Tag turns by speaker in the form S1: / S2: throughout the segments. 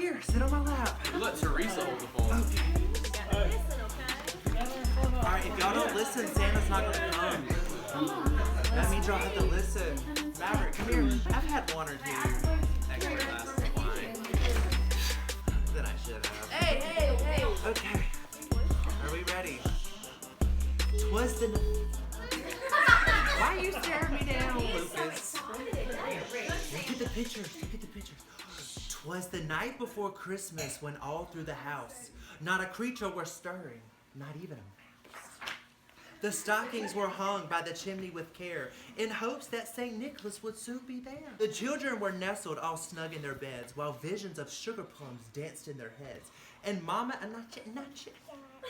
S1: Here, sit on my lap.
S2: Let Teresa hold the phone.
S1: Okay. Alright, if y'all don't listen, Santa's not gonna come. That means y'all have to listen. Maverick, come here. I've had one or two extra glasses of wine than I should have.
S3: Hey.
S1: Okay. Are we ready? Twas the... Why are you staring me down, Lucas? Look at the pictures. Look at the pictures. 'Twas the night before Christmas when all through the house not a creature were stirring, not even a mouse. The stockings were hung by the chimney with care, in hopes that St. Nicholas would soon be there. The children were nestled all snug in their beds, while visions of sugar plums danced in their heads. And Mama, not you.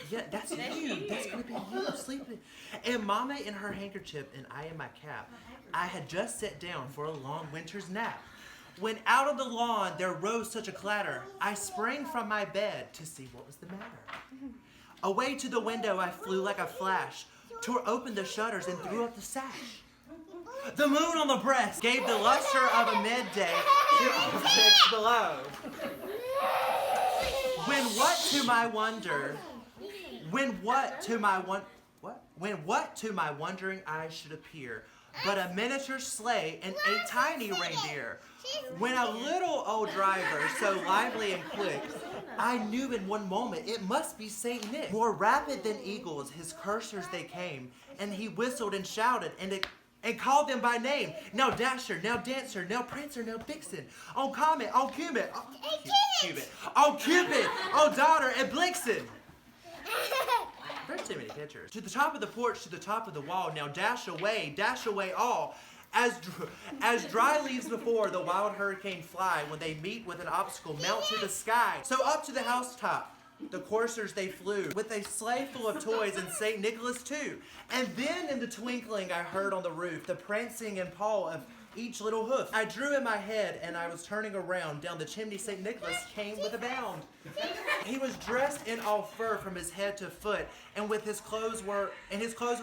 S1: Yeah, that's you. That's gonna be you sleeping. And Mama in her handkerchief, and I in my cap. I had just sat down for a long winter's nap. When out of the lawn there rose such a clatter, I sprang from my bed to see what was the matter. Away to the window I flew like a flash, tore open the shutters and threw up the sash. The moon on the breast gave the luster of a midday to objects below. When what to my wondering eyes should appear, but a miniature sleigh and a tiny reindeer. When a little old driver, so lively and quick, I knew in one moment it must be Saint Nick. More rapid than eagles, his coursers they came, and he whistled and shouted and called them by name. Now Dasher, now Dancer, now Prancer, now Vixen. On Comet, on Cupid, on Cupid, on Daughter, and Blixen. There's too many pictures. To the top of the porch, to the top of the wall, now dash away all. As dry leaves before the wild hurricane fly, when they meet with an obstacle, mount to the sky. So up to the housetop, the coursers they flew, with a sleigh full of toys and St. Nicholas too. And then in the twinkling I heard on the roof the prancing and paw of each little hoof. I drew in my head and I was turning around. Down the chimney St. Nicholas came with a bound. He was dressed in all fur from his head to foot, and his clothes were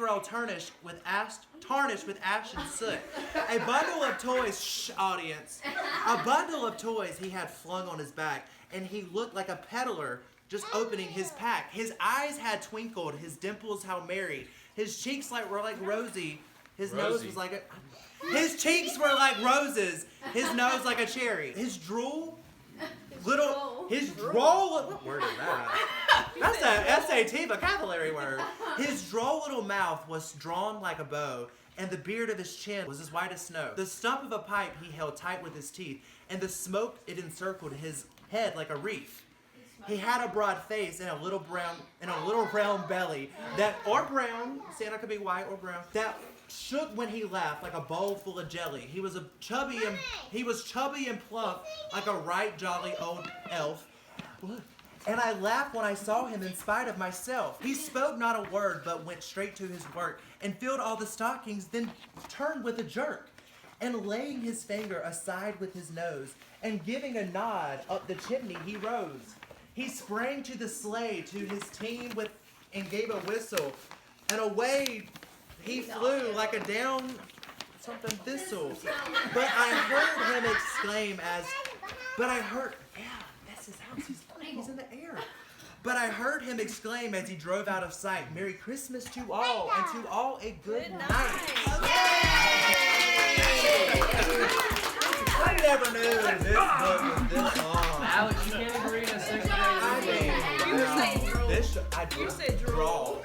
S1: all tarnished with ash and soot. A bundle of toys, audience. A bundle of toys he had flung on his back, and he looked like a peddler just opening his pack. His eyes had twinkled, his dimples how merry. His cheeks were like rosy. His nose was like his cheeks were like roses. His nose like a cherry. His droll. What word is that? That's a SAT vocabulary word. His droll little mouth was drawn like a bow, and the beard of his chin was as white as snow. The stump of a pipe he held tight with his teeth, and the smoke it encircled his head like a wreath. He had a broad face and a little round belly brown. Santa could be white or brown. That shook when he laughed like a bowl full of jelly. He was chubby and plump like a right jolly old elf. And I laughed when I saw him in spite of myself. He spoke not a word, but went straight to his work and filled all the stockings, then turned with a jerk. And laying his finger aside with his nose, and giving a nod up the chimney he rose. He sprang to the sleigh to his team and gave a whistle, and away he flew like a down something thistle. But I heard him exclaim that's his house. He's in the air. But I heard him exclaim as he drove out of sight, "Merry Christmas to all, and to all a good night." I never knew this book was this long.
S2: Alex, you can't even read a 6th grade.
S3: You said drool.
S1: I said draw.